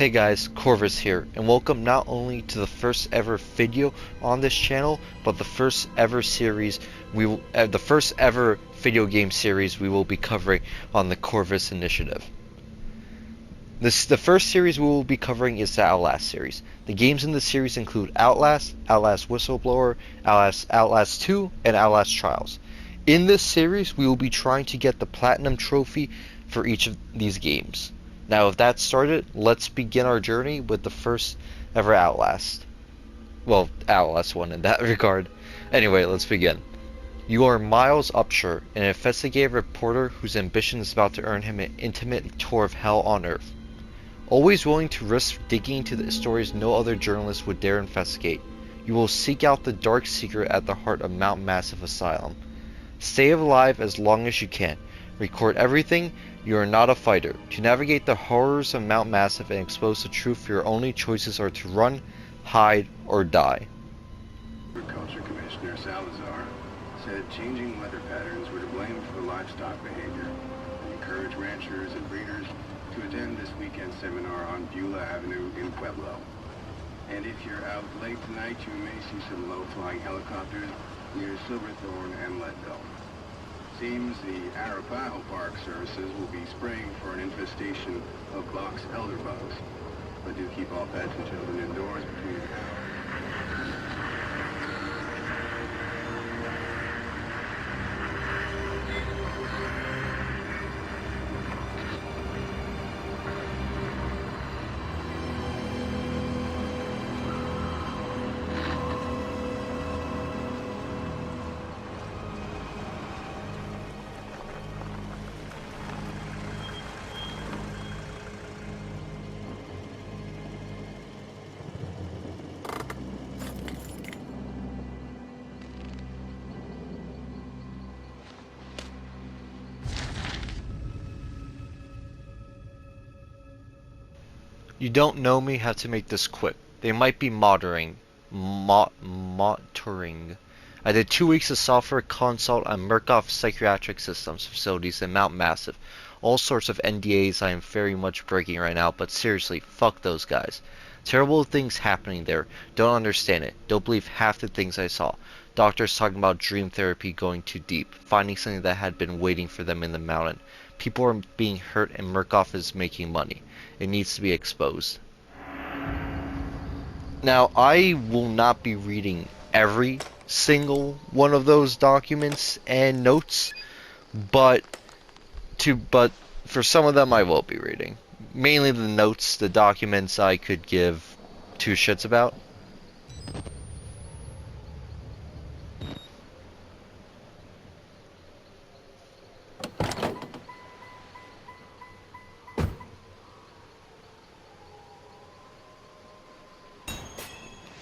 Hey guys, Corvus here, and welcome not only to the first ever video on this channel, but the first ever video game series we will be covering on the Corvus Initiative. The first series we will be covering is the Outlast series. The games in this series include Outlast, Outlast Whistleblower, Outlast 2, and Outlast Trials. In this series, we will be trying to get the Platinum Trophy for each of these games. Now, with that started, let's begin our journey with the first ever Outlast. Well, Outlast 1 in that regard. Anyway, let's begin. You are Miles Upshur, an investigative reporter whose ambition is about to earn him an intimate tour of hell on Earth. Always willing to risk digging into the stories no other journalist would dare investigate, you will seek out the dark secret at the heart of Mount Massive Asylum. Stay alive as long as you can. Record everything. You are not a fighter. To navigate the horrors of Mount Massive and expose the truth, your only choices are to run, hide, or die. Agriculture Commissioner Salazar said changing weather patterns were to blame for the livestock behavior and encouraged ranchers and breeders to attend this weekend seminar on Beulah Avenue in Pueblo. And if you're out late tonight, you may see some low-flying helicopters near Silverthorne and Leadville. Seems the Arapaho Park Services will be spraying for an infestation of box elder bugs, but do keep all pets and children indoors between hours. You don't know me, have to make this quick. They might be monitoring. I did 2 weeks of software consult on Murkoff Psychiatric Systems facilities in Mount Massive. All sorts of NDAs I am very much breaking right now, but seriously, fuck those guys. Terrible things happening there. Don't understand it. Don't believe half the things I saw. Doctors talking about dream therapy going too deep, finding something that had been waiting for them in the mountain. People are being hurt and Murkoff is making money. It needs to be exposed. Now, I will not be reading every single one of those documents and notes, but for some of them I will be reading. Mainly the notes, the documents I could give two shits about.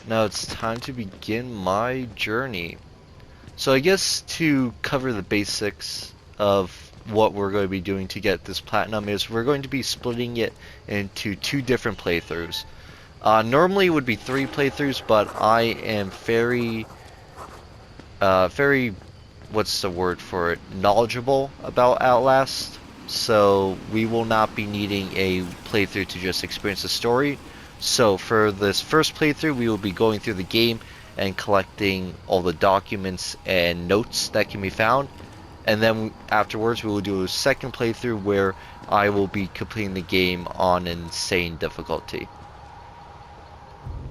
Now it's time to begin my journey. So I guess to cover the basics of what we're going to be doing to get this platinum is we're going to be splitting it into 2 different playthroughs. Normally it would be 3 playthroughs, but I am very, what's the word for it, knowledgeable about Outlast. So we will not be needing a playthrough to just experience the story. So for this first playthrough, we will be going through the game and collecting all the documents and notes that can be found. And then afterwards, we will do a second playthrough where I will be completing the game on insane difficulty.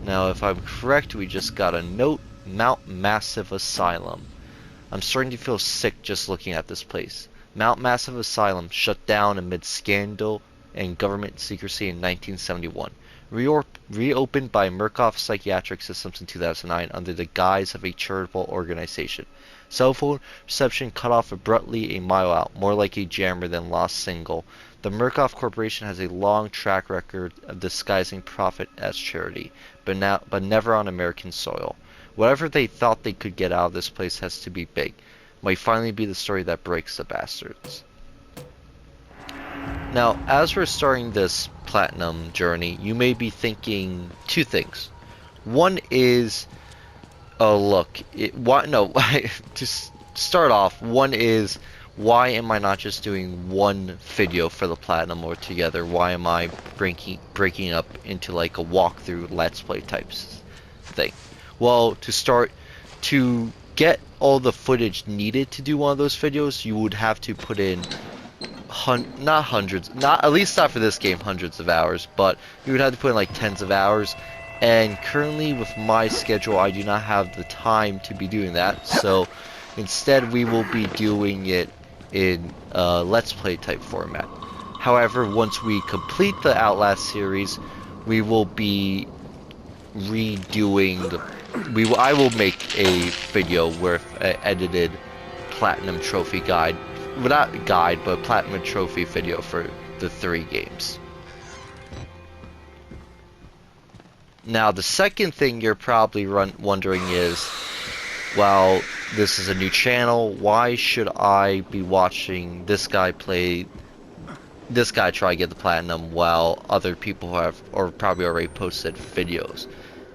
Now, if I'm correct, we just got a note, Mount Massive Asylum. I'm starting to feel sick just looking at this place. Mount Massive Asylum shut down amid scandal and government secrecy in 1971. Reopened by Murkoff Psychiatric Systems in 2009 under the guise of a charitable organization. Cell phone reception cut off abruptly a mile out, more like a jammer than lost signal. The Murkoff Corporation has a long track record of disguising profit as charity, but never on American soil. Whatever they thought they could get out of this place has to be big. Might finally be the story that breaks the bastards. Now, as we're starting this platinum journey, you may be thinking 2 things. One is, oh look, to start off, one is, why am I not just doing one video for the platinum altogether? Why am I breaking up into like a walkthrough let's play types thing? Well, to get all the footage needed to do one of those videos, you would have to put in not hundreds, not at least not for this game, hundreds of hours, but you would have to put in like tens of hours. And currently, with my schedule, I do not have the time to be doing that. So instead, we will be doing it in Let's Play type format. However, once we complete the Outlast series, we will be redoing I will make a video with an edited platinum trophy guide, well, not guide, but platinum trophy video for the 3 games. Now, the second thing you're probably wondering is, well, this is a new channel, why should I be watching this guy try to get the platinum while other people have or probably already posted videos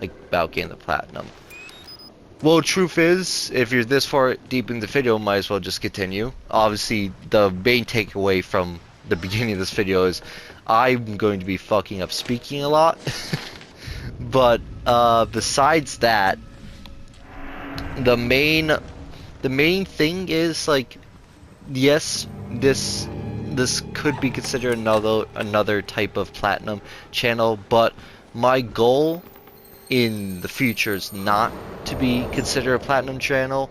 like about getting the platinum? Well, truth is, if you're this far deep in the video, might as well just continue. Obviously, the main takeaway from the beginning of this video is I'm going to be fucking up speaking a lot. But besides that, the main thing is, like, yes, this could be considered another type of platinum channel, but my goal in the future is not to be considered a platinum channel.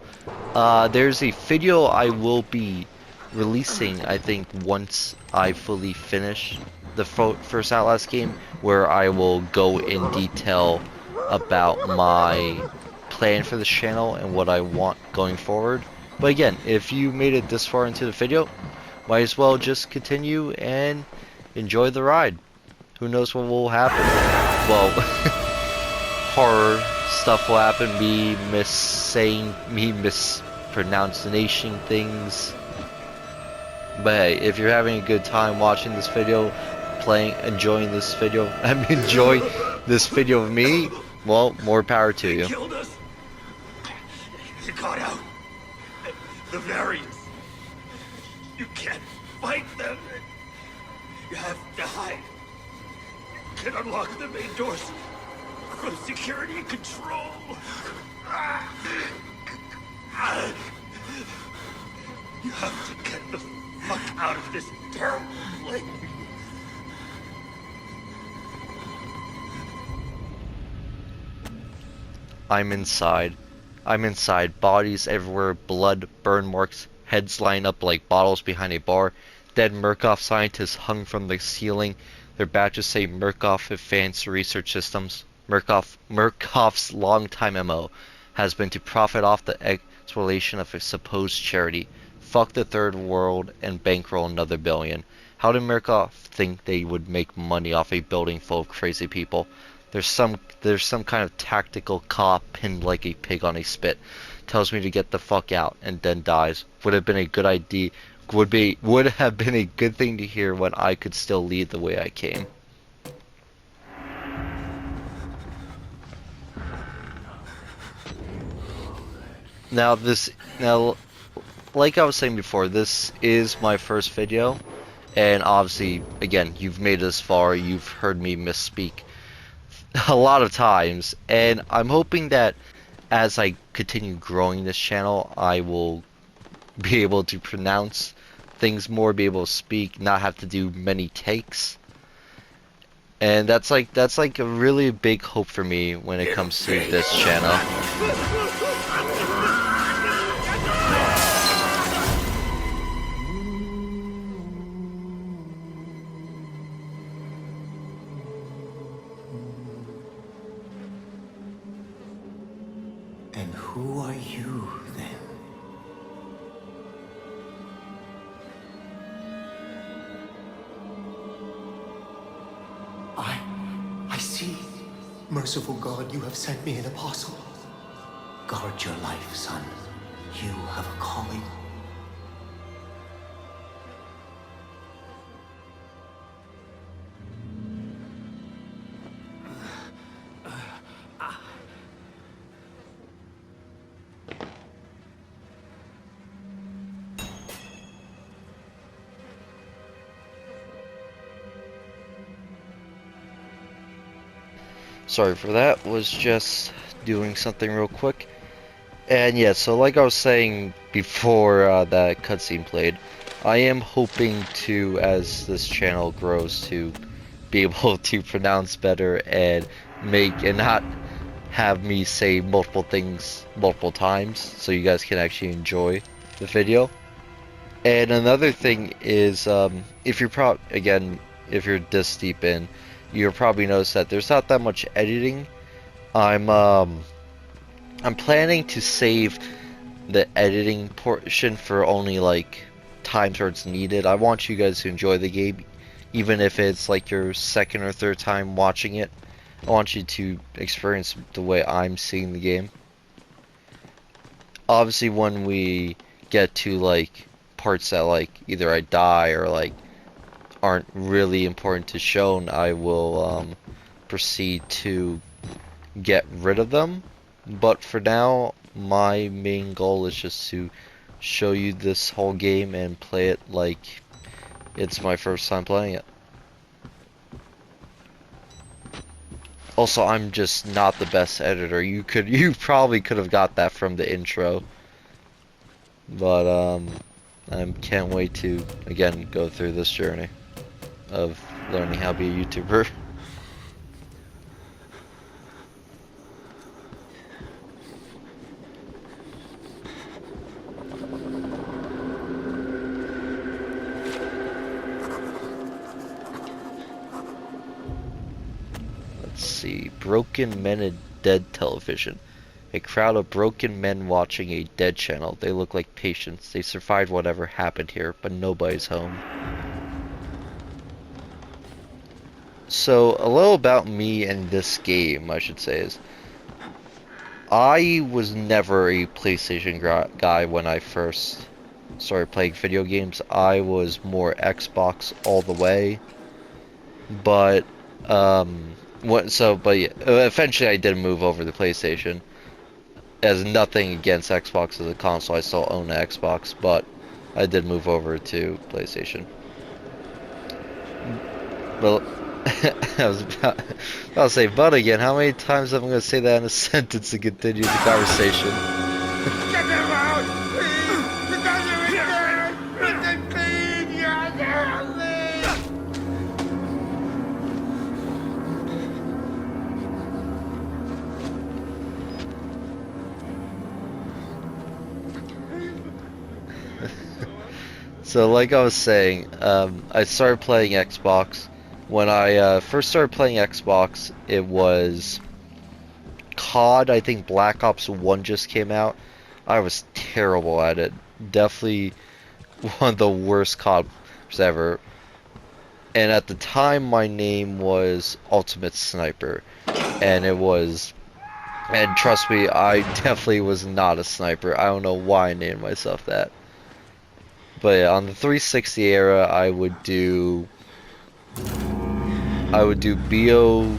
There's a video I will be releasing, I think, once I fully finish the first Outlast game, where I will go in detail about my plan for this channel and what I want going forward. But again, if you made it this far into the video, might as well just continue and enjoy the ride. Who knows what will happen? Well, horror stuff will happen, me mispronouncing things. But hey, if you're having a good time watching this video, enjoying this video of me, well, more power to you. Killed us. You got out. The variants. You can't fight them. You have to hide. You can unlock the main doors from security control. You have to get the fuck out of this terrible place. I'm inside. Bodies everywhere, blood, burn marks, heads line up like bottles behind a bar. Dead Murkoff scientists hung from the ceiling. Their badges say Murkoff Advanced Research Systems. Murkoff's longtime MO has been to profit off the exploitation of a supposed charity. Fuck the third world and bankroll another billion. How did Murkoff think they would make money off a building full of crazy people? There's some kind of tactical cop pinned like a pig on a spit. Tells me to get the fuck out and then dies. Would have been a good idea. Would have been a good thing to hear when I could still lead the way I came. Now, like I was saying before, this is my first video, and obviously, again, you've made it this far, you've heard me misspeak a lot of times, and I'm hoping that as I continue growing this channel, I will be able to pronounce things more, be able to speak, not have to do many takes. And that's like a really big hope for me when it comes to this channel. And who are you, then? I see. Merciful God, you have sent me an apostle. Guard your life, son. You have a calling. Sorry for that, was just doing something real quick. And yeah, so like I was saying before that cutscene played, I am hoping to, as this channel grows, to be able to pronounce better and not have me say multiple things multiple times, so you guys can actually enjoy the video. And another thing is, if you're if you're this deep in, you'll probably notice that there's not that much editing. I'm planning to save the editing portion for only like times where it's needed. I want you guys to enjoy the game, even if it's like your second or third time watching it. I want you to experience the way I'm seeing the game. Obviously, when we get to like parts that like either I die or like aren't really important to shown, I will proceed to get rid of them. But for now, my main goal is just to show you this whole game and play it like it's my first time playing it. Also, I'm just not the best editor. You probably could have got that from the intro. But I can't wait to again go through this journey of learning how to be a YouTuber. Let's see. Broken men and dead television. A crowd of broken men watching a dead channel. They look like patients. They survived whatever happened here, but nobody's home. So, a little about me and this game, I should say, is I was never a PlayStation guy when I first started playing video games. I was more Xbox all the way. But, yeah, eventually I did move over to PlayStation. As nothing against Xbox as a console, I still own an Xbox, but I did move over to PlayStation. Well, I was about to say, but again, how many times am I going to say that in a sentence to continue the conversation? Get them out! Please! You guys are in there! Listen, please! You're there! So, like I was saying, I started playing Xbox. When I first started playing Xbox, it was COD. I think Black Ops 1 just came out. I was terrible at it. Definitely one of the worst CODs ever. And at the time, my name was Ultimate Sniper. And and trust me, I definitely was not a sniper. I don't know why I named myself that. But yeah, on the 360 era, I would do BO1,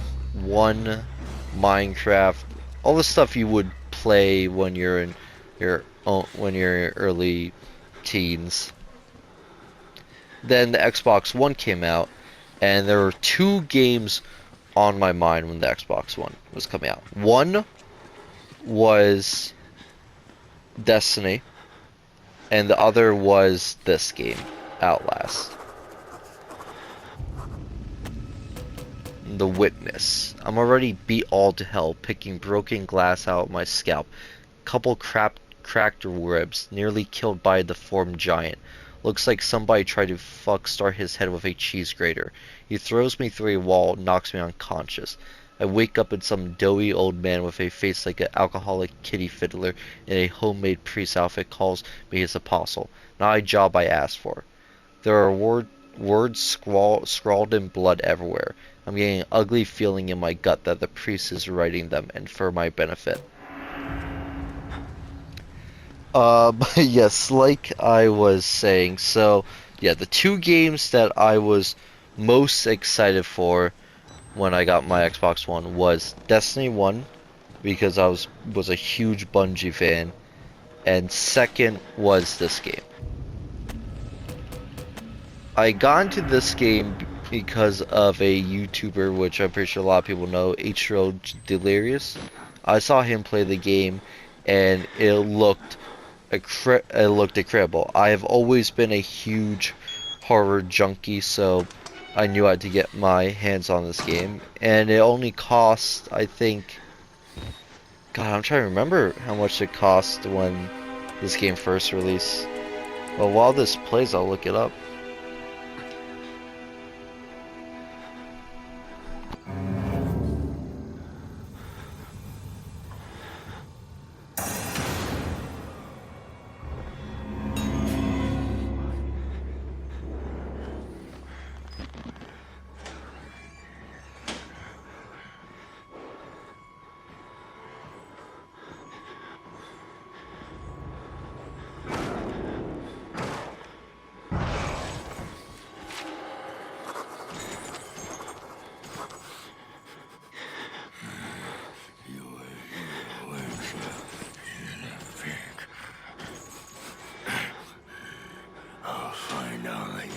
Minecraft, all the stuff you would play when you're in your early teens. Then the Xbox One came out, and there were two games on my mind when the Xbox One was coming out. One was Destiny, and the other was this game, Outlast. The Witness. I'm already beat all to hell, picking broken glass out of my scalp. Couple cracked ribs, nearly killed by a deformed giant. Looks like somebody tried to start his head with a cheese grater. He throws me through a wall, knocks me unconscious. I wake up in some doughy old man with a face like an alcoholic kitty fiddler in a homemade priest outfit calls me his apostle. Not a job I asked for. There are words scrawled in blood everywhere. I'm getting an ugly feeling in my gut that the priest is writing them and for my benefit. Yes, like I was saying, so yeah, the two games that I was most excited for when I got my Xbox One was Destiny 1, because I was a huge Bungie fan, and second was this game. I got into this game because of a YouTuber, which I'm pretty sure a lot of people know, H-Road Delirious. I saw him play the game, and it looked incredible. I have always been a huge horror junkie, so I knew I had to get my hands on this game, and it only cost, I think, God, I'm trying to remember how much it cost when this game first released. Well, while this plays, I'll look it up. I'll find out you.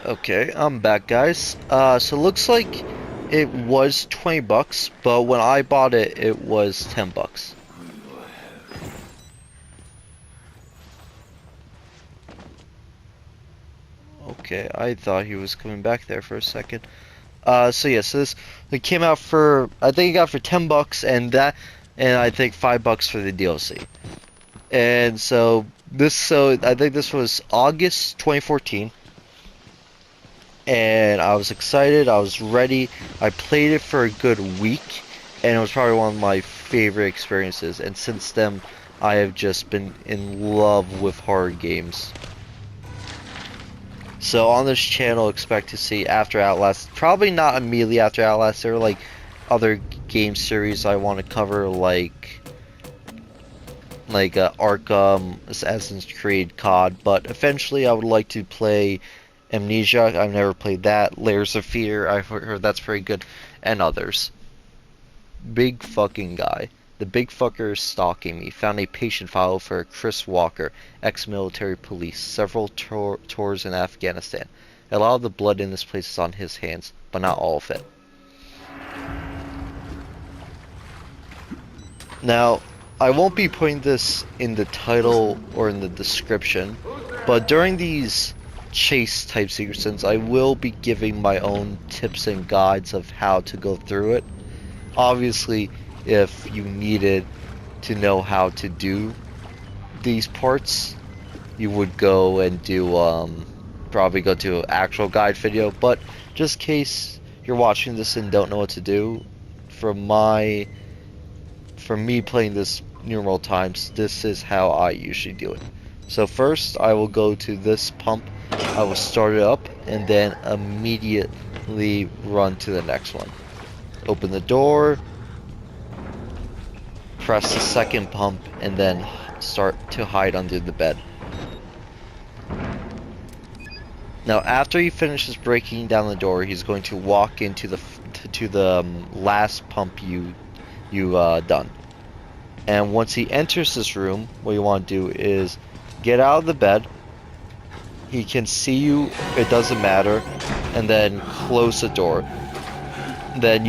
Okay, I'm back, guys. So it looks like it was 20 bucks, but when I bought it, it was 10 bucks. Okay, I thought he was coming back there for a second. So yeah, so this it came out for, I think it got for 10 bucks, and I think 5 bucks for the DLC. And so I think this was August 2014. And I was excited, I was ready. I played it for a good week, and it was probably one of my favorite experiences. And since then, I have just been in love with horror games. So on this channel, expect to see after Outlast, probably not immediately after Outlast. There are like other game series I want to cover, like Arkham, Assassin's Creed, COD. But eventually, I would like to play Amnesia. I've never played that. Layers of Fear. I've heard that's pretty good, and others. Big fucking guy. The big fucker is stalking me. Found a patient file for Chris Walker, ex-military police. Several tours in Afghanistan. A lot of the blood in this place is on his hands, but not all of it. Now, I won't be putting this in the title or in the description, but during these chase type sequences, I will be giving my own tips and guides of how to go through it. Obviously, if you needed to know how to do these parts, you would go and do probably go to an actual guide video. But just in case you're watching this and don't know what to do, from me playing this numerous times, this is how I usually do it. So first, I will go to this pump. I will start it up and then immediately run to the next one. Open the door, press the second pump, and then start to hide under the bed. Now, after he finishes breaking down the door, he's going to walk into the last pump you done. And once he enters this room, what you want to do is get out of the bed. He can see you, it doesn't matter, and then close the door. Then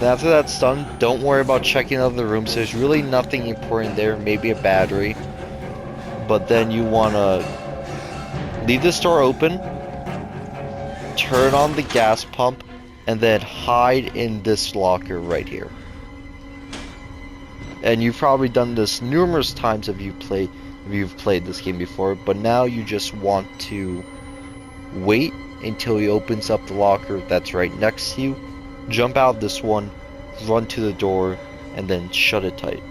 after that's done, don't worry about checking out the rooms. There's really nothing important there, maybe a battery. But then you want to leave this door open, turn on the gas pump, and then hide in this locker right here. And you've probably done this numerous times if you've played this game before, but now you just want to wait until he opens up the locker that's right next to you, jump out this one, run to the door, and then shut it tight.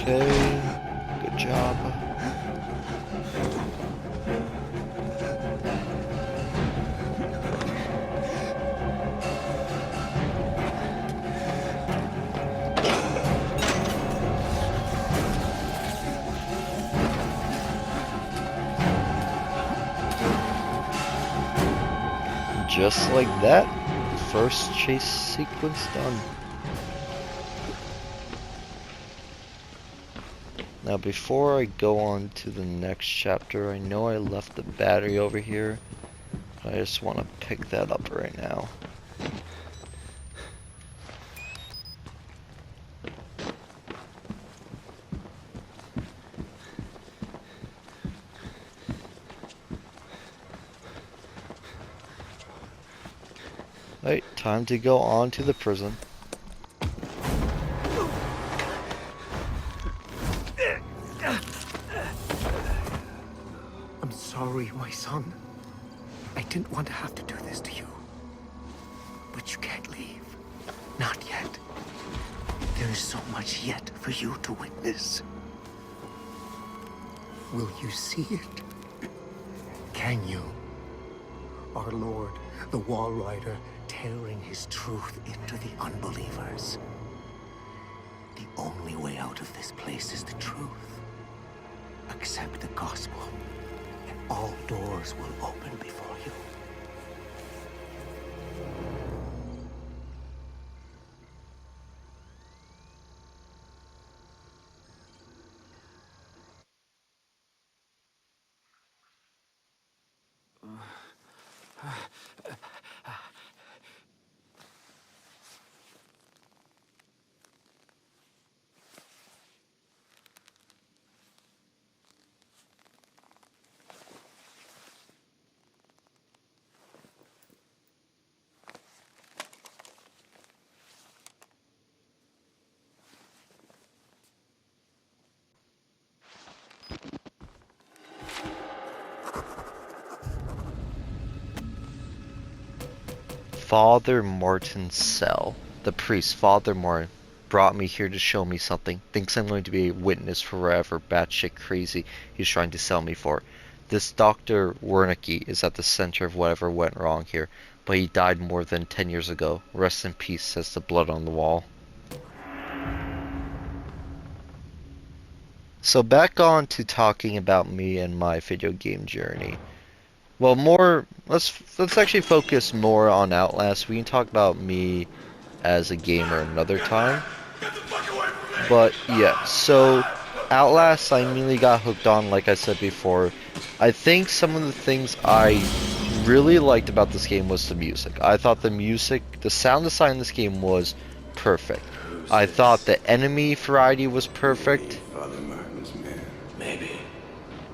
Okay, good job. Just like that, first chase sequence done. Now before I go on to the next chapter, I know I left the battery over here, but I just want to pick that up right now. Alright, time to go on to the prison. I'm sorry, my son. I didn't want to have to do this to you. But you can't leave. Not yet. There is so much yet for you to witness. Will you see it? Can you? Our Lord, the Wall Rider, tearing his truth into the unbelievers. The only way out of this place is the truth. Accept the gospel, and all doors will open before you. Father Martin's cell. The priest, Father Martin, brought me here to show me something. Thinks I'm going to be a witness for whatever batshit crazy he's trying to sell me for. This Dr. Wernicke is at the center of whatever went wrong here, but he died more than 10 years ago. Rest in peace, says the blood on the wall. So back on to talking about me and my video game journey. Well, let's actually focus more on Outlast. We can talk about me as a gamer another time. But yeah, so Outlast I immediately got hooked on, like I said before. I think some of the things I really liked about this game was the music. I thought the sound design in this game was perfect. I thought the enemy variety was perfect. Father Martin's man. Maybe.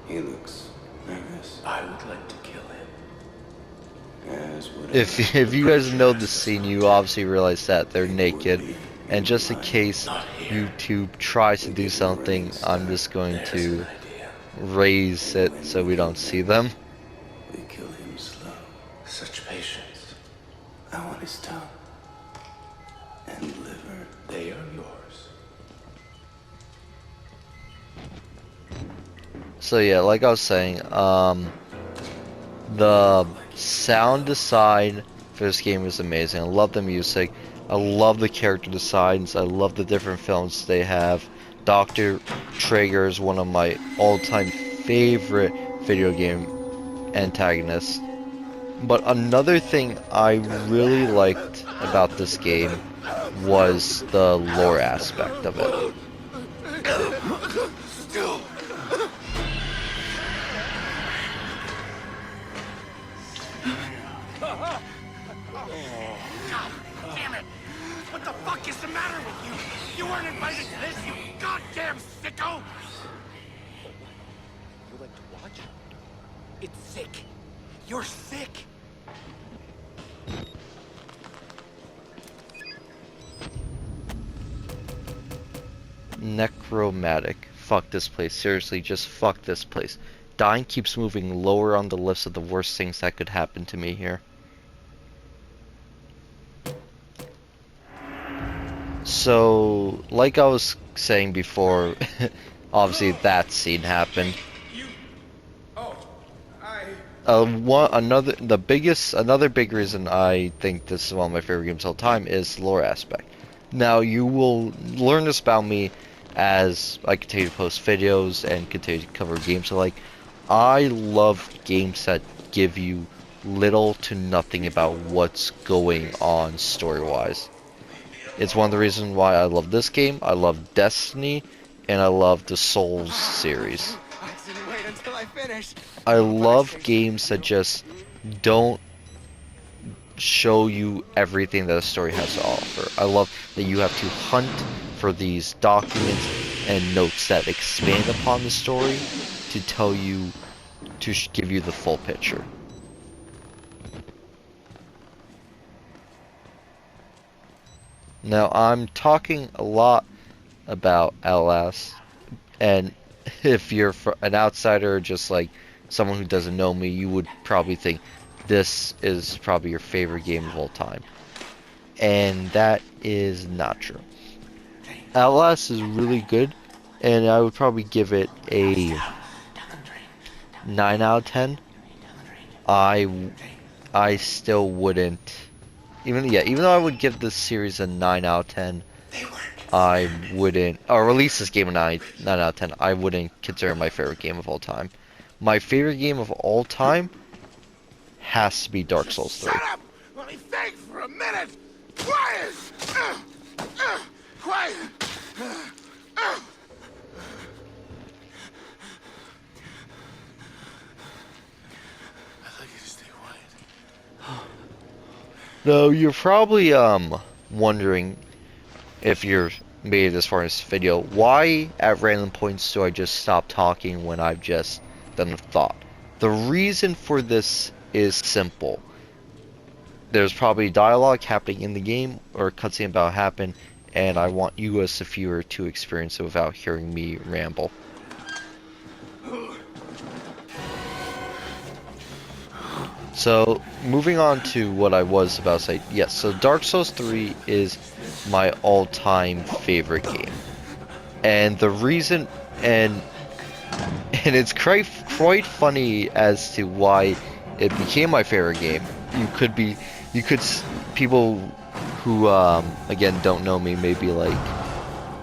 He looks nervous. I would like to kill him. As would If you guys know the scene, you obviously realize that they're naked. And just in case YouTube tries to do something, I'm just going to raise it so we don't see them. we kill him slow. Such patience. I want his tongue and liver. They are yours. So yeah, like I was saying, the sound design for this game is amazing. I love the music. I love the character designs. I love the different films they have. Dr. Traeger is one of my all-time favorite video game antagonists. But another thing I really liked about this game was the lore aspect of it. Damn it! What the fuck is the matter with you? You weren't invited to this, you goddamn sicko! You like to watch? It's sick. You're sick. Necromantic. Fuck this place. Seriously, just fuck this place. Dying keeps moving lower on the list of the worst things that could happen to me here. So, like I was saying before, obviously that scene happened. You... Oh, I... Another big reason I think this is one of my favorite games of all time is the lore aspect. Now, you will learn this about me as I continue to post videos and continue to cover games. So, like, I love games that give you little to nothing about what's going on story-wise. It's one of the reasons why I love this game, I love Destiny, and I love the Souls series. Wait until I finish. I love games that just don't show you everything that a story has to offer. I love that you have to hunt for these documents and notes that expand upon the story to tell you, to give you the full picture. Now, I'm talking a lot about Outlast, and if you're an outsider, just like someone who doesn't know me, you would probably think this is probably your favorite game of all time. And that is not true. Outlast is really good, and I would probably give it a 9 out of 10. I still wouldn't, even though I would give this series a 9 out of 10, I wouldn't, or release this game a 9 out of 10, I wouldn't consider it my favorite game of all time. My favorite game of all time has to be Dark Souls 3. Shut up! Let me think for a minute! Quiet! Quiet! I'd like you to stay quiet. No, you're probably wondering, if you're made it this far in this video, why at random points do I just stop talking when I've just done a thought? The reason for this is simple. There's probably dialogue happening in the game, or a cutscene about to happen, and I want you as the viewer to experience it without hearing me ramble. So, moving on to what I was about to say. Yes, so Dark Souls 3 is my all-time favorite game. And the reason, and it's quite funny as to why it became my favorite game. People who, again, don't know me may be like,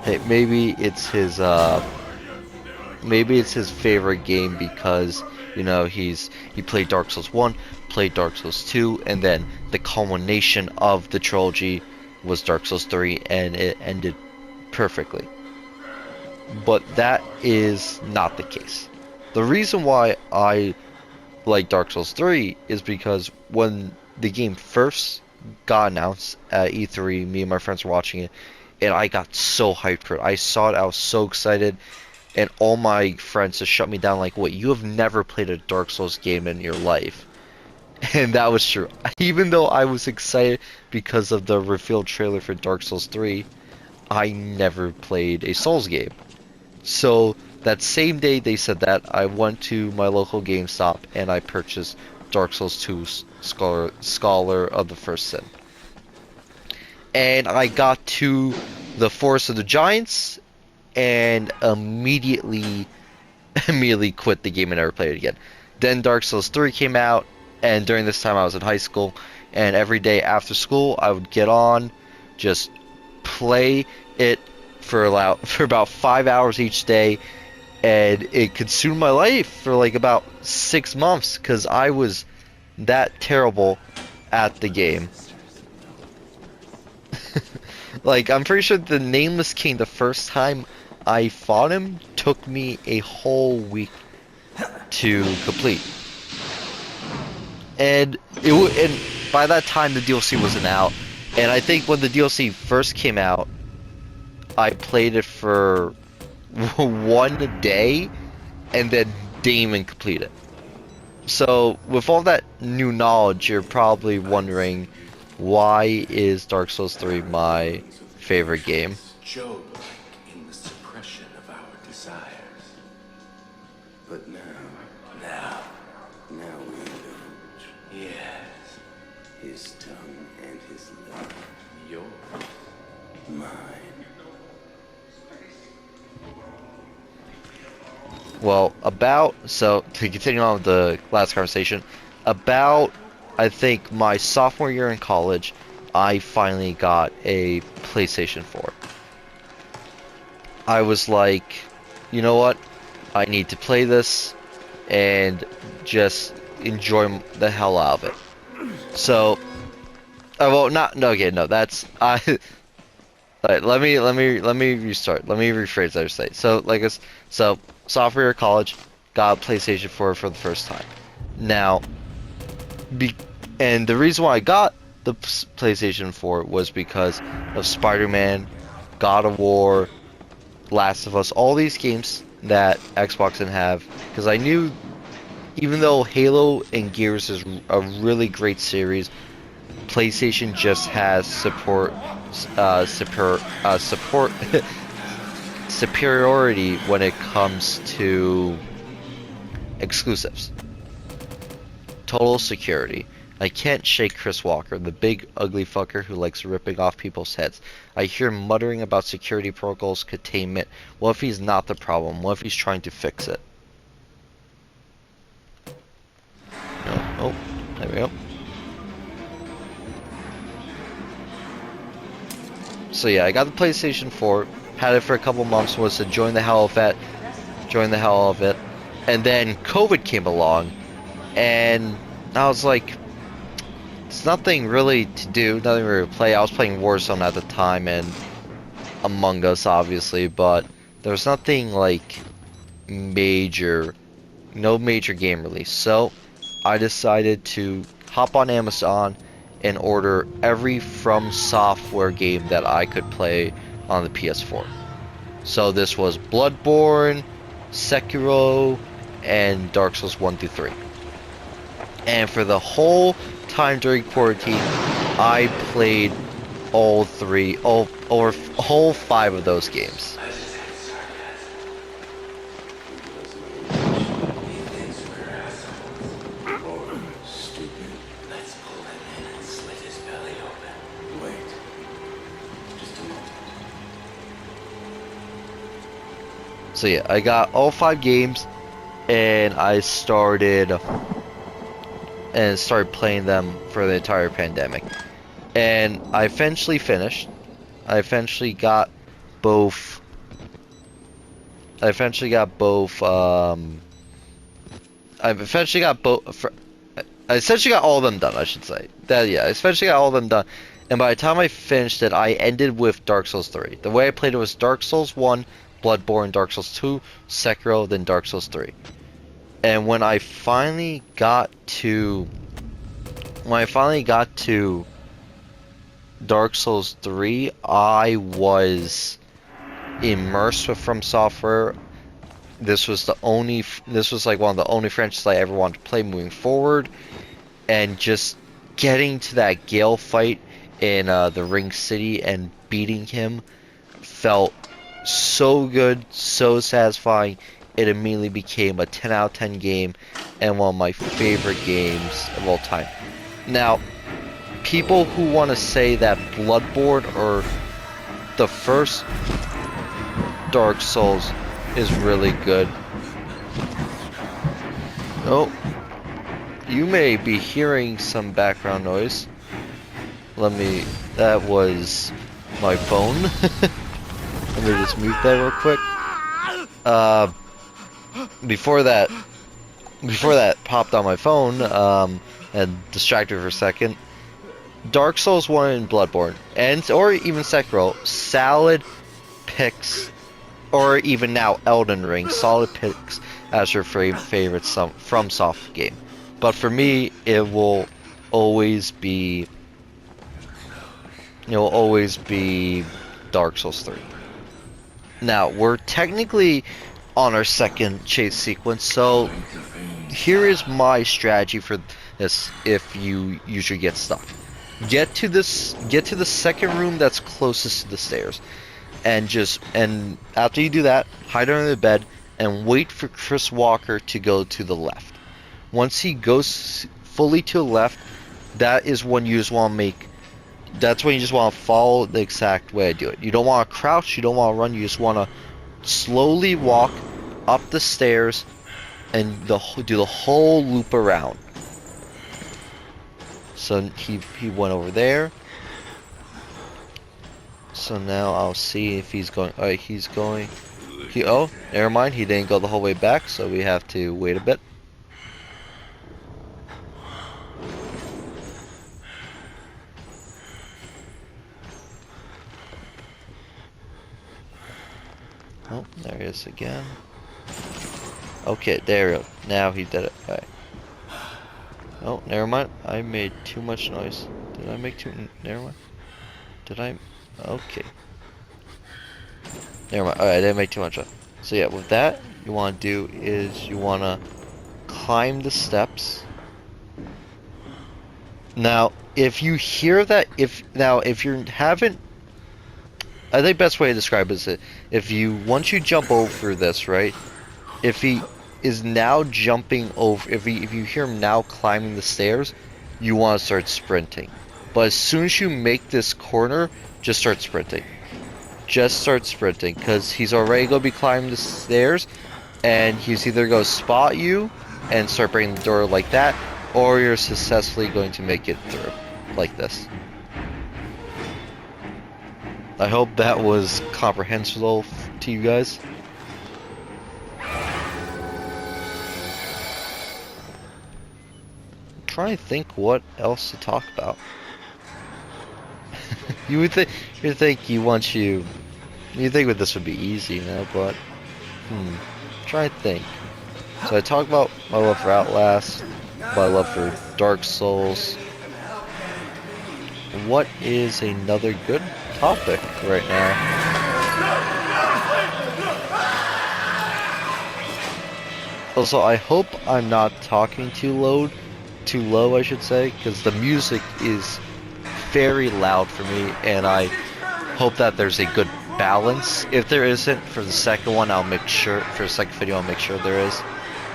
hey, maybe it's his favorite game because, you know, he played Dark Souls 1, played Dark Souls 2, and then the culmination of the trilogy was Dark Souls 3, and it ended perfectly. But that is not the case. The reason why I like Dark Souls 3 is because when the game first got announced at E3, me and my friends were watching it, and I got so hyped for it. I saw it, I was so excited, and all my friends just shut me down like, wait, you have never played a Dark Souls game in your life. And that was true. Even though I was excited because of the reveal trailer for Dark Souls 3, I never played a Souls game. So that same day they said that, I went to my local GameStop and I purchased Dark Souls 2 Scholar of the First Sin. And I got to the Forest of the Giants and immediately quit the game and never played it again. Then Dark Souls 3 came out, and during this time I was in high school, and every day after school I would get on, just play it for about 5 hours each day, and it consumed my life for like about 6 months because I was that terrible at the game. Like, I'm pretty sure the Nameless King, the first time I fought him, took me a whole week to complete. And by that time the DLC wasn't out, and I think when the DLC first came out, I played it for 1 day and then didn't even complete it. So with all that new knowledge, you're probably wondering, why is Dark Souls 3 my favorite game? Job-like in the suppression of our desires. But now we indulge Yes, his tongue and his love, yours. mine. Well, so to continue on with the last conversation, about, I think, my sophomore year in college, I finally got a PlayStation 4. I was like, you know what? I need to play this and just enjoy the hell out of it. So, well, not no, okay, no, that's I. Alright, let me restart. Let me rephrase what I was saying. So, so sophomore year of college, got a PlayStation 4 for the first time. Now, be and the reason why I got the PlayStation 4 was because of Spider-Man, God of War, Last of Us, all these games that Xbox didn't have. Because I knew, even though Halo and Gears is a really great series, PlayStation just has support superiority when it comes to exclusives. Total security. I can't shake Chris Walker, the big ugly fucker who likes ripping off people's heads. I hear muttering about security protocols, containment. What if he's not the problem? What if he's trying to fix it? No. Oh, there we go. So yeah, I got the PlayStation 4, had it for a couple months, was enjoying the hell of it, and then COVID came along, and I was like, it's nothing really to do, nothing really to play. I was playing Warzone at the time, and Among Us, obviously, but there was nothing like major, no major game release, so I decided to hop on Amazon and order every From Software game that I could play on the PS4. So this was Bloodborne, Sekiro, and Dark Souls 1 through 3. And for the whole time during quarantine, I played all five of those games. So yeah, I got all 5 games, and I started playing them for the entire pandemic. And I eventually finished. I eventually got both. I eventually got both. I've eventually got both. I essentially got all of them done, I should say. Yeah, I essentially got all of them done. And by the time I finished it, I ended with Dark Souls 3. The way I played it was Dark Souls 1, Bloodborne, Dark Souls 2, Sekiro, then Dark Souls 3. And when I finally got to Dark Souls 3, I was immersed with From Software. This was like one of the only franchises I ever wanted to play moving forward, and just getting to that Gale fight in the Ring City and beating him felt so good, so satisfying. It immediately became a 10 out of 10 game and one of my favorite games of all time. Now, people who want to say that Bloodborne or the first Dark Souls is really good. Oh, you may be hearing some background noise. That was my phone. Let me just mute that real quick. Before that popped on my phone, and distracted for a second. Dark Souls 1 and Bloodborne, or even Sekiro, solid picks, or even now Elden Ring, solid picks as your favorite From Soft game. But for me, it will always be Dark Souls 3. Now, we're technically on our second chase sequence, so here is my strategy for this if you usually get stuck. Get to the second room that's closest to the stairs, and after you do that, hide under the bed and wait for Chris Walker to go to the left. Once he goes fully to the left, that's when you just want to follow the exact way I do it. You don't want to crouch, you don't want to run, you just want to slowly walk up the stairs and do the whole loop around. So he went over there. So now I'll see if he's going. Alright, he's going. Oh, never mind. He didn't go the whole way back, so we have to wait a bit. Oh, there he is again. Okay, there we go. Now he did it. Right. Oh, never mind. I made too much noise. Did I make too? Never mind. Did I? Okay. Never mind. Alright, I didn't make too much of it. So yeah, with that, you want to do is you want to climb the steps. Now, if you hear that, if you haven't, I think best way to describe it is that once you jump over this, right? If he is now jumping over, if you hear him now climbing the stairs, you want to start sprinting. But as soon as you make this corner, just start sprinting. Just start sprinting, because he's already going to be climbing the stairs, and he's either going to spot you and start breaking the door like that, or you're successfully going to make it through, like this. I hope that was comprehensible to you guys. I'm trying to think what else to talk about. You think this would be easy, you know, but try to think. So I talked about my love for Outlast, my love for Dark Souls. What is another good topic right now? Also, I hope I'm not talking too low, I should say, because the music is very loud for me, and I hope that there's a good balance. If there isn't, for the second one, I'll make sure. For the second video, I'll make sure there is.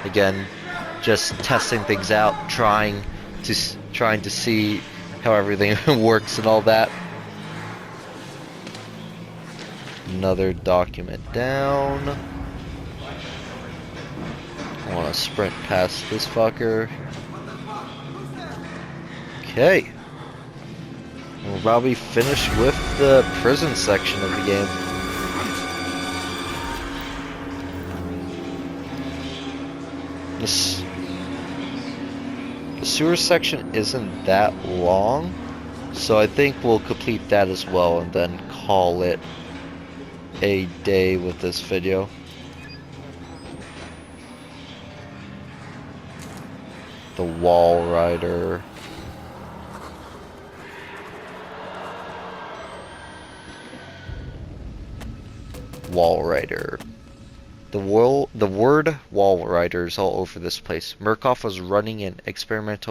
Again, just testing things out, trying to see how everything works and all that. Another document down. I want to sprint past this fucker. Okay. We'll probably finish with the prison section of the game. The sewer section isn't that long, so I think we'll complete that as well and then call it a day with this video. The Wall Rider. Wall Rider. The word Wall Rider is all over this place. Murkoff was running an experiment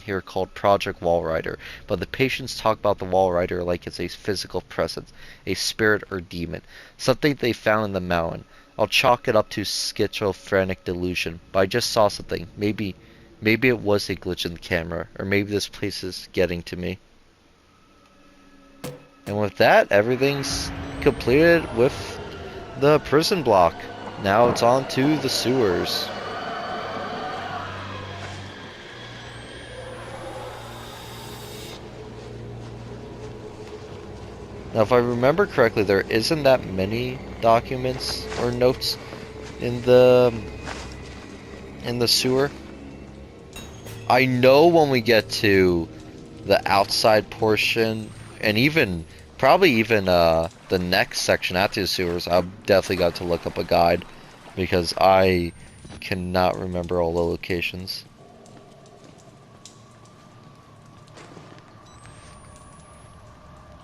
here called Project Wall Rider, but the patients talk about the Wall Rider like it's a physical presence, a spirit or demon, something they found in the mountain. I'll chalk it up to schizophrenic delusion, but I just saw something. Maybe it was a glitch in the camera, or maybe this place is getting to me. And with that, everything's completed with the prison block. Now it's on to the sewers. Now, if I remember correctly, there isn't that many documents or notes in the sewer. I know when we get to the outside portion, and probably even the next section after the sewers, I've definitely got to look up a guide because I cannot remember all the locations.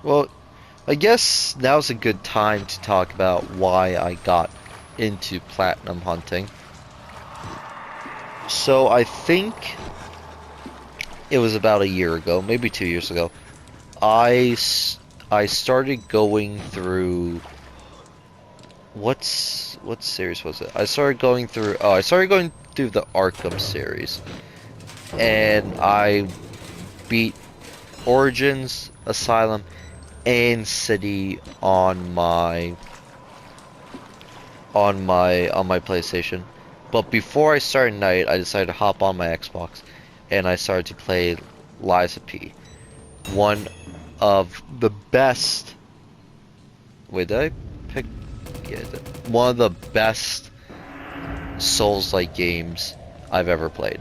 Well, I guess now's a good time to talk about why I got into platinum hunting. So I think it was about a year ago, maybe 2 years ago. I started going through what series was it? I started going through the Arkham series, and I beat Origins, Asylum, and City on my on my PlayStation. But before I started night, I decided to hop on my Xbox, and I started to play Lies of P. One of the best. Wait, did I pick? Yeah, one of the best Souls-like games I've ever played,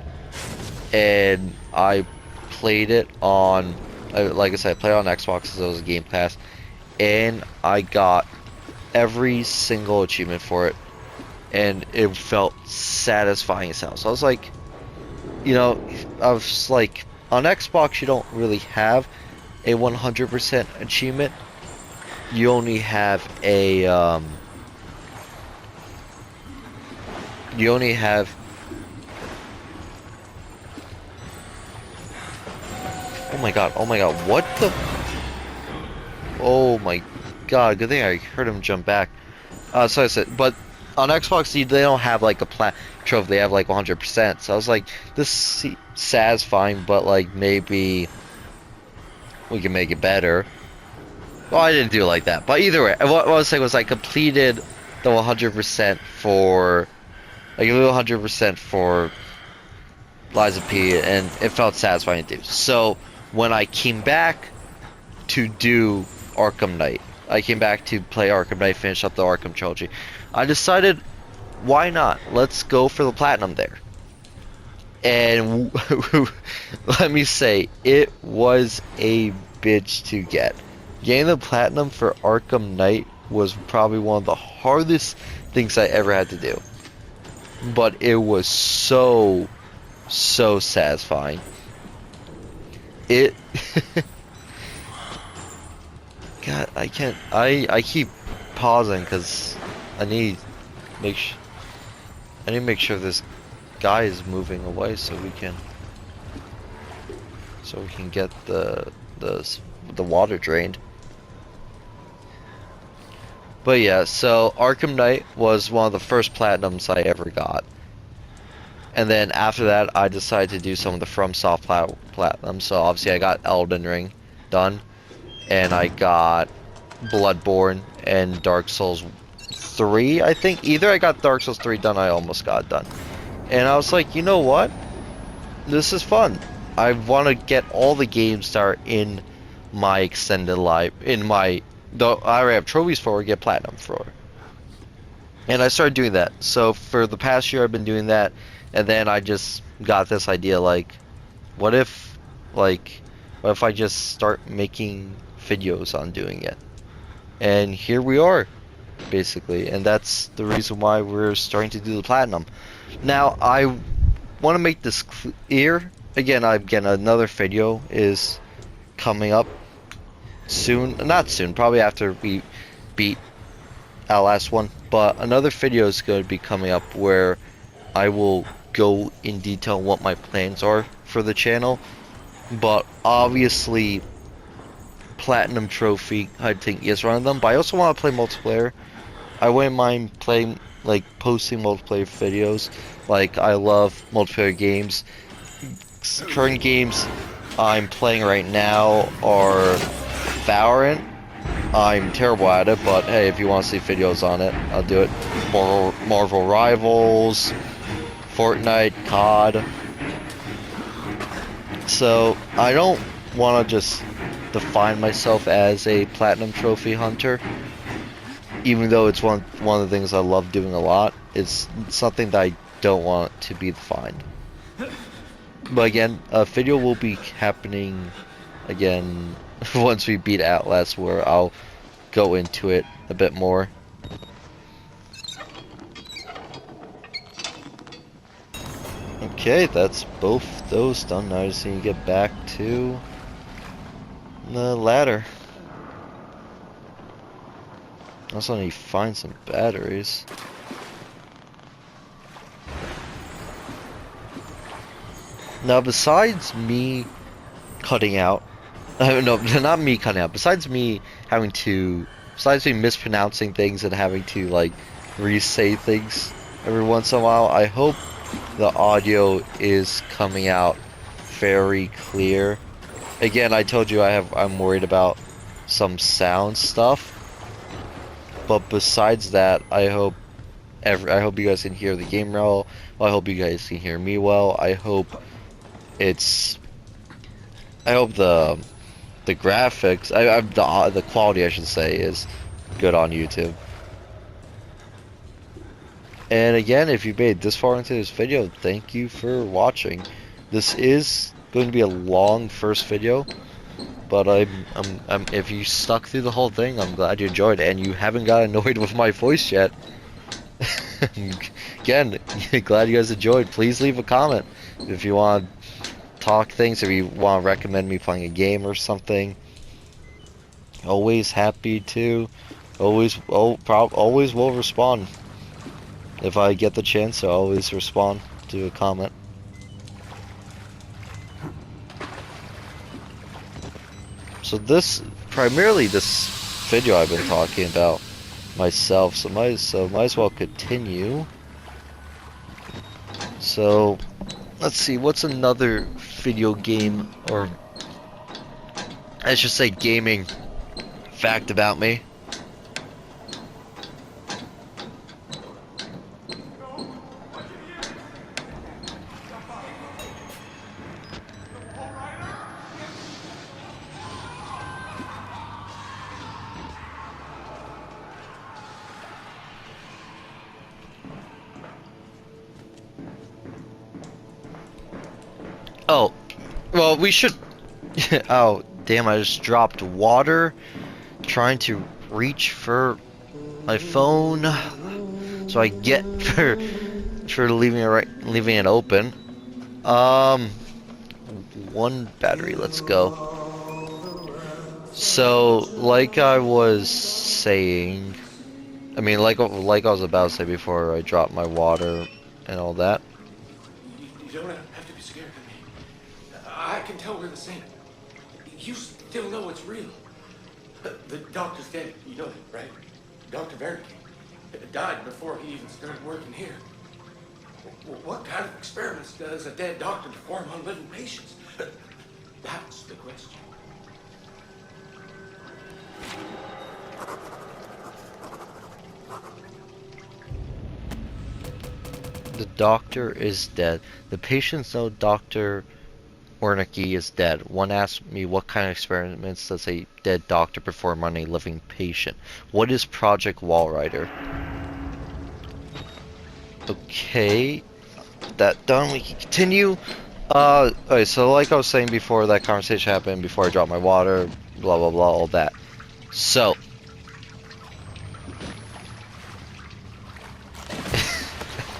and I played it on, like I said, I played it on Xbox as it was a Game Pass, and I got every single achievement for it, and it felt satisfying as hell. So I was like, I was like, on Xbox you don't really have a 100% achievement. You only have a you only have oh my god, what the, oh my god, good thing I heard him jump back. So I said, but on Xbox they don't have like a plat trophy, they have like 100%. So I was like, this satisfying, but like maybe we can make it better. Well, I didn't do it like that, but either way, what I was saying was I completed the 100% for, like, a little 100% for Lies of P, and it felt satisfying to do. So when I came back to do Arkham Knight, I came back to play Arkham Knight, finish up the Arkham trilogy, I decided, why not? Let's go for the platinum there. And let me say, it was a bitch to get. Getting the platinum for Arkham Knight was probably one of the hardest things I ever had to do. But it was so satisfying. It God, I can't, I keep pausing because I need to make sure this guy is moving away so we can get the water drained. But yeah, so Arkham Knight was one of the first platinums I ever got. And then after that, I decided to do some of the FromSoft platinums. So obviously I got Elden Ring done, and I got Bloodborne and Dark Souls 3, I think. Either I got Dark Souls 3 done, I almost got it done. And I was like, you know what? This is fun. I want to get all the games that are in my extended life, though I already have trophies for, get platinum for. And I started doing that. So for the past year I've been doing that, and then I just got this idea, like, what if I just start making videos on doing it? And here we are, basically, and that's the reason why we're starting to do the platinum. Now, I want to make this clear. Again, another video is coming up soon. Not soon, probably after we beat our last one. But another video is going to be coming up where I will go in detail on what my plans are for the channel. But obviously, platinum trophy, I think, is one of them. But I also want to play multiplayer. I wouldn't mind playing, like, posting multiplayer videos. Like, I love multiplayer games. Current games I'm playing right now are Valorant. I'm terrible at it, but hey, if you want to see videos on it, I'll do it. Marvel Rivals, Fortnite, COD. So I don't want to just define myself as a platinum trophy hunter, even though it's one of the things I love doing a lot. It's something that I don't want to be defined. But again, a video will be happening again once we beat Outlast, where I'll go into it a bit more. Okay, that's both those done. Now I just need to get back to the ladder. I also need to find some batteries. Now, besides me cutting out, no, not me cutting out, besides me mispronouncing things and having to, like, re-say things every once in a while, I hope the audio is coming out very clear. Again, I told you I'm worried about some sound stuff, but besides that, I hope I hope you guys can hear the game well. I hope you guys can hear me well. I hope the graphics, the quality, I should say, is good on YouTube. And again, if you made this far into this video, thank you for watching. This is going to be a long first video, but if you stuck through the whole thing, I'm glad you enjoyed it, and you haven't got annoyed with my voice yet. Again, glad you guys enjoyed. Please leave a comment if you want to talk things, if you want to recommend me playing a game or something. Always happy to. Always will respond. If I get the chance, I'll always respond to a comment. So primarily this video I've been talking about myself, so might as well continue. So let's see, what's another video game, or I should say gaming fact about me? Oh, well, we should. Oh, damn! I just dropped water trying to reach for my phone, so I get for leaving it open. One battery. Let's go. So, like I was saying, I mean, like I was about to say before I dropped my water and all that. You don't have to be scared of me. I can tell we're the same. You still know it's real. The doctor's dead. You know that, right? Dr. Verity died before he even started working here. What kind of experiments does a dead doctor perform on living patients? That's the question. The doctor is dead. The patients know Dr. Wernicke is dead. One asked me, what kind of experiments does a dead doctor perform on a living patient? What is Project Walrider? Okay, that done, we can continue. Okay, so like I was saying before that conversation happened, before I dropped my water, blah blah blah, all that. So,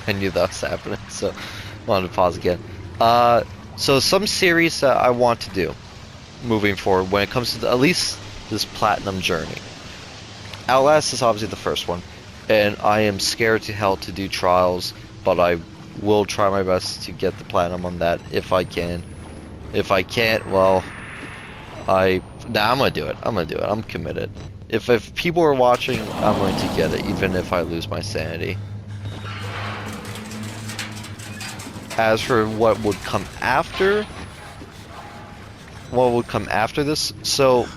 I knew that was happening, so I wanted to pause again. So some series that I want to do moving forward when it comes to at least this platinum journey. Outlast is obviously the first one, and I am scared to hell to do trials, but I will try my best to get the platinum on that if I can. If I can't, well, I'm gonna do it. I'm committed. If people are watching, I'm going to get it, even if I lose my sanity. As for what would come after this, so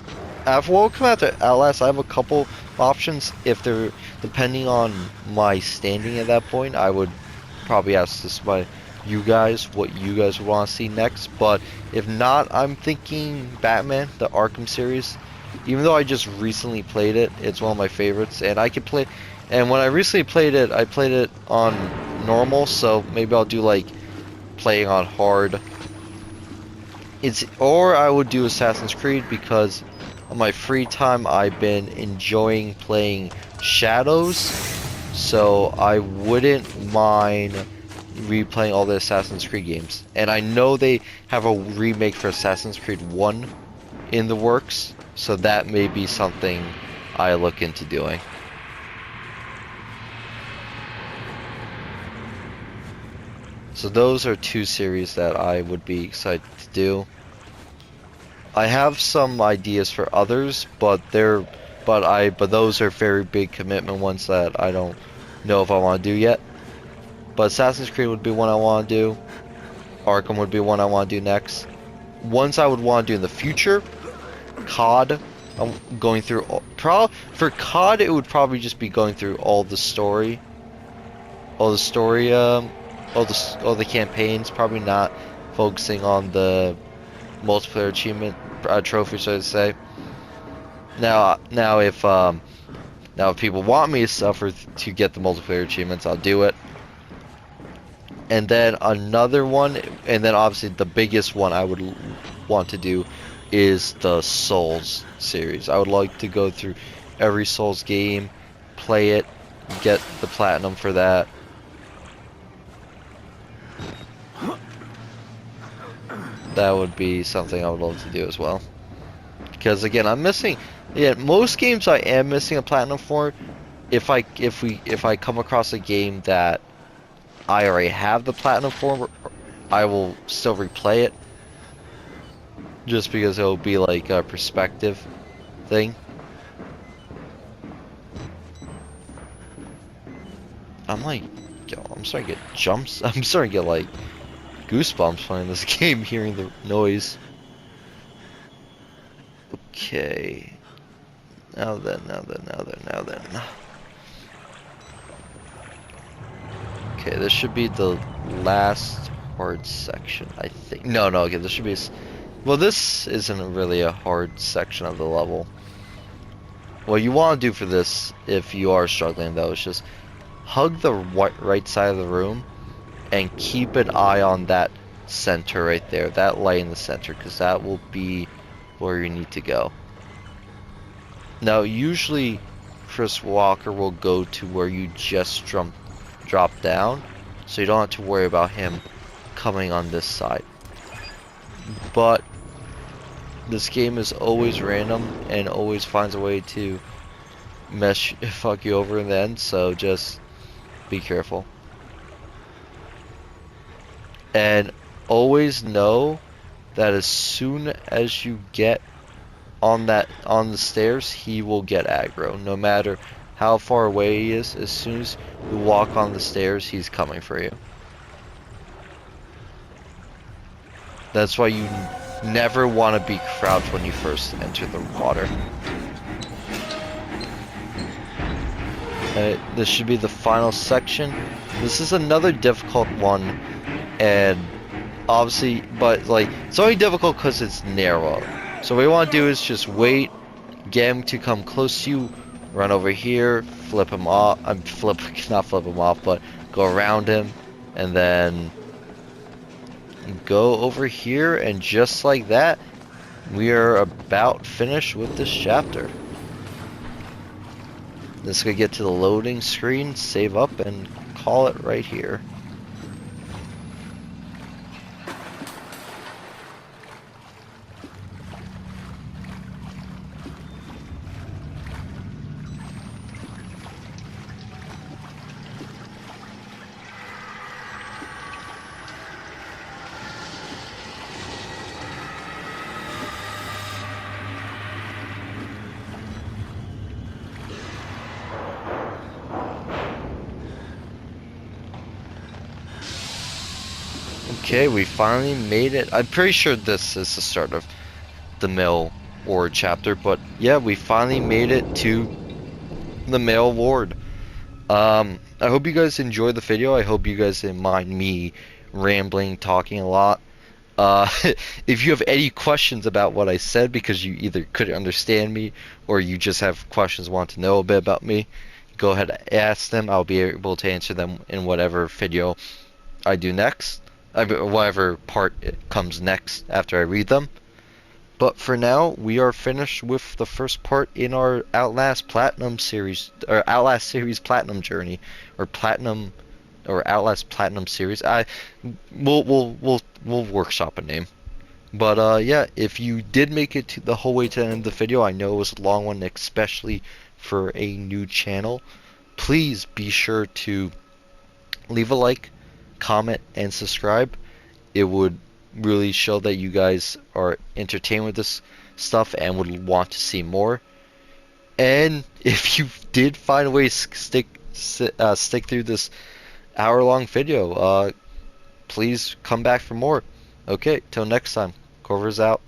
after what would come after Outlast, I have a couple options. If they're depending on my standing at that point, I would probably ask this by you guys what you guys would want to see next. But if not, I'm thinking Batman, the Arkham series. Even though I just recently played it, it's one of my favorites, and I could play. And when I recently played it, I played it on normal, so maybe I'll do like playing on hard. Or I would do Assassin's Creed, because on my free time I've been enjoying playing Shadows, so I wouldn't mind replaying all the Assassin's Creed games. And I know they have a remake for Assassin's Creed 1 in the works, so that may be something I look into doing. So those are two series that I would be excited to do. I have some ideas for others, but those are very big commitment ones that I don't know if I want to do yet. But Assassin's Creed would be one I want to do. Arkham would be one I want to do next. Ones I would want to do in the future, COD. I'm going through for COD, it would probably just be going through all the story all the story, all the campaigns. Probably not focusing on the multiplayer achievement trophy, should I say? Now if people want me to suffer to get the multiplayer achievements, I'll do it. And then another one, and then obviously the biggest one I would want to do is the Souls series. I would like to go through every Souls game, play it, get the platinum for that. That would be something I would love to do as well. Because again, I'm missing. Yeah, most games I am missing a platinum for. If I come across a game that I already have the platinum for, I will still replay it. Just because it will be like a perspective thing. I'm like, yo, I'm starting to get jumps. I'm starting to get like goosebumps playing this game, hearing the noise. Okay. Now then. Okay, this should be the last hard section, I think. No, okay, this should be... Well, this isn't really a hard section of the level. What you want to do for this, if you are struggling though, is just hug the right side of the room and keep an eye on that center right there, that light in the center, because that will be where you need to go. Now, usually Chris Walker will go to where you just drop down, so you don't have to worry about him coming on this side. But this game is always random and always finds a way to fuck you over in the end, so just be careful. And always know that as soon as you get on the stairs, he will get aggro. No matter how far away he is, as soon as you walk on the stairs, he's coming for you. That's why you never want to be crouched when you first enter the water. This should be the final section. This is another difficult one, and obviously, but like, it's only difficult because it's narrow. So what you want to do is just wait, get him to come close to you, run over here, flip him off. Not flip him off, but go around him, and then go over here, and just like that, we are about finished with this chapter. This is gonna get to the loading screen, save up, and call it right here. Okay, we finally made it. I'm pretty sure this is the start of the male ward chapter, but yeah, we finally made it to the male ward. I hope you guys enjoyed the video. I hope you guys didn't mind me rambling, talking a lot. If you have any questions about what I said, because you either couldn't understand me or you just have questions, want to know a bit about me, go ahead and ask them. I'll be able to answer them in whatever video I do next. Whatever part comes next after I read them. But for now, we are finished with the first part in our Outlast Platinum series, or Outlast series Platinum journey, or Platinum, or Outlast Platinum series. We'll workshop a name. But yeah, if you did make it to the whole way to the end of the video, I know it was a long one, especially for a new channel. Please be sure to leave a like, comment, and subscribe. It would really show that you guys are entertained with this stuff and would want to see more. And if you did find a way to stick through this hour-long video, please come back for more. Okay, till next time. Corver's out.